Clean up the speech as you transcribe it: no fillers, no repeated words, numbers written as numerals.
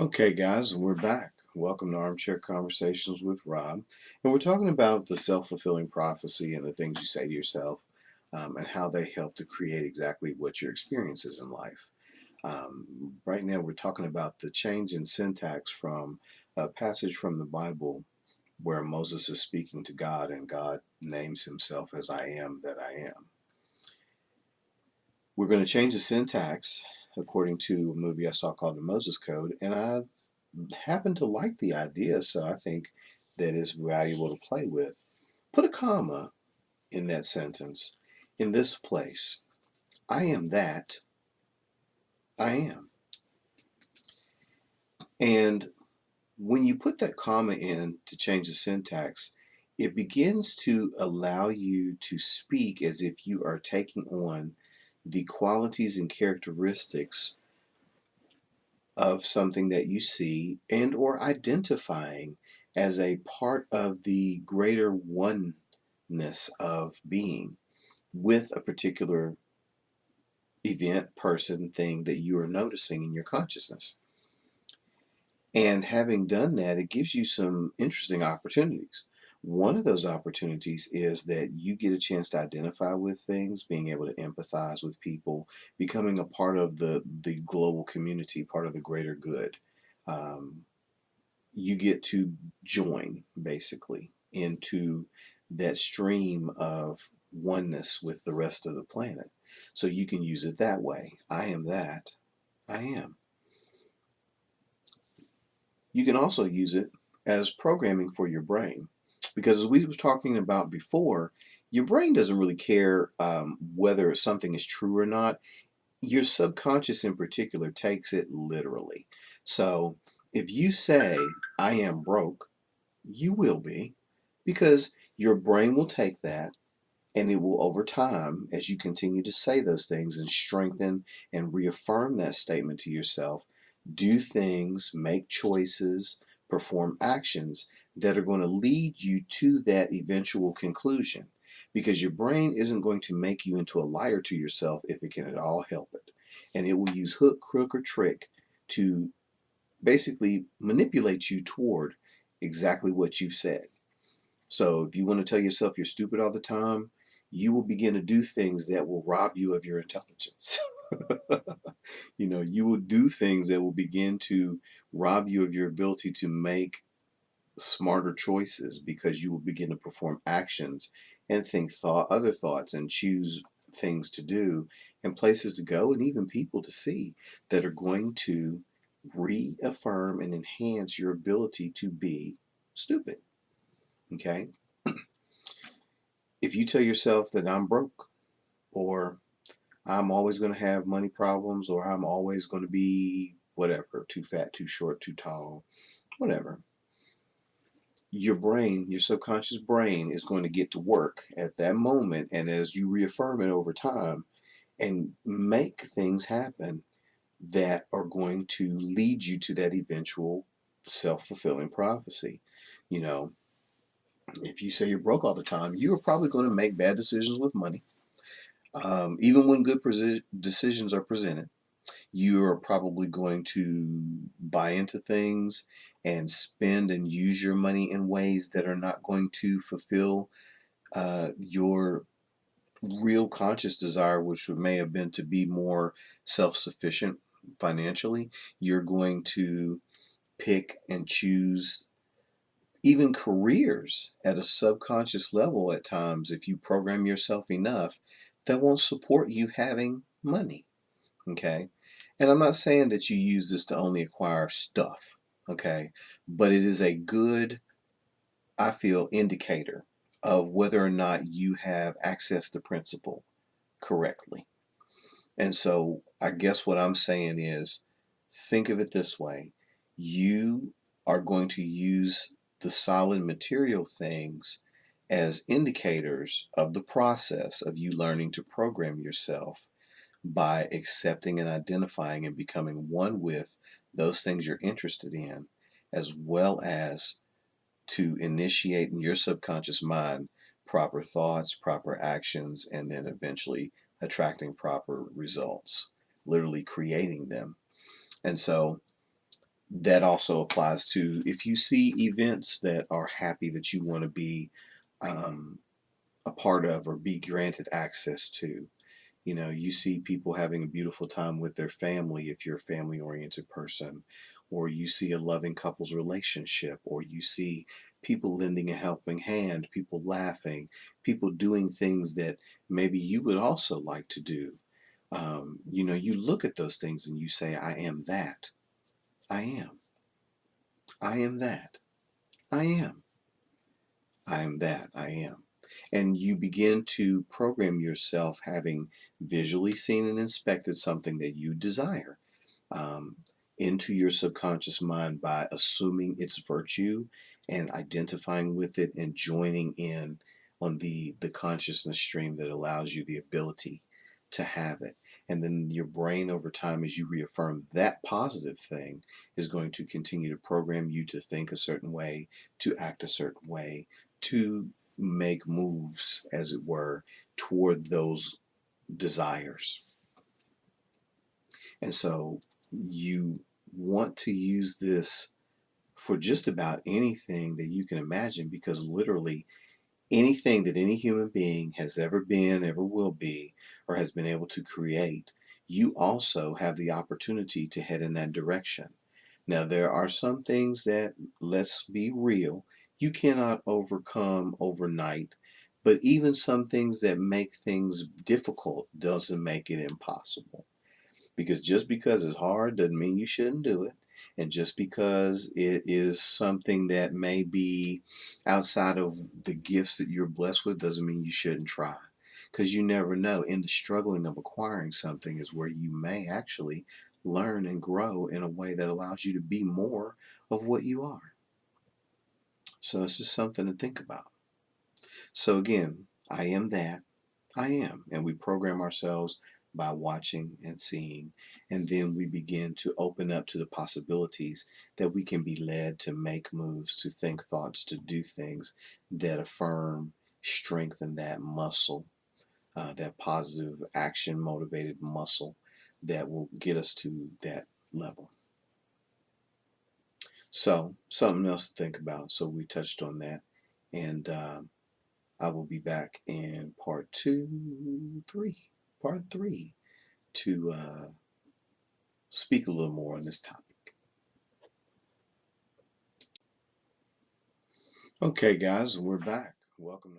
Okay, guys, we're back. Welcome to Armchair Conversations with Rob. And we're talking about the self fulfilling prophecy and the things you say to yourself and how they help to create exactly what your experience is in life. Right now, we're talking about the change in syntax from a passage from the Bible where Moses is speaking to God and God names himself as I am that I am. We're going to change the syntax according to a movie I saw called The Moses Code, and I happen to like the idea, so I think that it's valuable to play with. Put a comma in that sentence in this place. I am that I am. And when you put that comma in to change the syntax, it begins to allow you to speak as if you are taking on the qualities and characteristics of something that you see and or identifying as a part of the greater oneness of being with a particular event, person, thing that you are noticing in your consciousness. And having done that, it gives you some interesting opportunities. One of those opportunities is that you get a chance to identify with things, being able to empathize with people, becoming a part of the global community, part of the greater good. Um, you get to join basically into that stream of oneness with the rest of the planet. So you can use it that way. I am that I am. You can also use it as programming for your brain. Because as we was talking about before, your brain doesn't really care whether something is true or not. Your subconscious in particular takes it literally. So if you say, I am broke, you will be, because your brain will take that and it will, over time, as you continue to say those things and strengthen and reaffirm that statement to yourself, do things, make choices, perform actions that are going to lead you to that eventual conclusion. Because your brain isn't going to make you into a liar to yourself if it can at all help it. And it will use hook, crook, or trick to basically manipulate you toward exactly what you've said. So if you want to tell yourself you're stupid all the time, you will begin to do things that will rob you of your intelligence. You will do things that will begin to rob you of your ability to make smarter choices because you will begin to perform actions and think other thoughts and choose things to do and places to go and even people to see that are going to reaffirm and enhance your ability to be stupid. Okay? If you tell yourself that I'm broke, or I'm always going to have money problems, or I'm always going to be whatever, too fat, too short, too tall, whatever, your brain, your subconscious brain, is going to get to work at that moment. And as you reaffirm it over time and make things happen that are going to lead you to that eventual self-fulfilling prophecy. You know, if you say you're broke all the time, you're probably going to make bad decisions with money. Even when good decisions are presented, you're probably going to buy into things and spend and use your money in ways that are not going to fulfill your real conscious desire, which may have been to be more self-sufficient financially. You're going to pick and choose even careers at a subconscious level at times, if you program yourself enough, that won't support you having money. Okay? And I'm not saying that you use this to only acquire stuff, okay? But it is a good, I feel, indicator of whether or not you have access to principle correctly. And so I guess what I'm saying is, think of it this way. You are going to use the solid material things as indicators of the process of you learning to program yourself by accepting and identifying and becoming one with those things you're interested in, as well as to initiate in your subconscious mind proper thoughts, proper actions, and then eventually attracting proper results, literally creating them. And so that also applies to if you see events that are happy that you want to be um, a part of or be granted access to. You know, you see people having a beautiful time with their family if you're a family oriented person, or you see a loving couple's relationship, or you see people lending a helping hand, people laughing, people doing things that maybe you would also like to do. You know, you look at those things and you say, I am that. I am. I am that. I am. I am that. I am. And you begin to program yourself having visually seen and inspected something that you desire um, into your subconscious mind by assuming its virtue and identifying with it and joining in on the consciousness stream that allows you the ability to have it. And then your brain over time, as you reaffirm that positive thing, is going to continue to program you to think a certain way, to act a certain way, to make moves, as it were, toward those desires. And so you want to use this for just about anything that you can imagine, because literally anything that any human being has ever been, ever will be, or has been able to create, you also have the opportunity to head in that direction. Now, there are some things that, let's be real, you cannot overcome overnight, but even some things that make things difficult doesn't make it impossible. Because just because it's hard doesn't mean you shouldn't do it. And just because it is something that may be outside of the gifts that you're blessed with doesn't mean you shouldn't try. Because you never know. In the struggling of acquiring something is where you may actually learn and grow in a way that allows you to be more of what you are. So it's just something to think about. So again, I am that. I am. And we program ourselves by watching and seeing. And then we begin to open up to the possibilities that we can be led to make moves, to think thoughts, to do things that affirm, strengthen that muscle, that positive action motivated muscle that will get us to that level. So, something else to think about. So, we touched on that. And I will be back in part three, to speak a little more on this topic. Okay, guys, we're back. Welcome.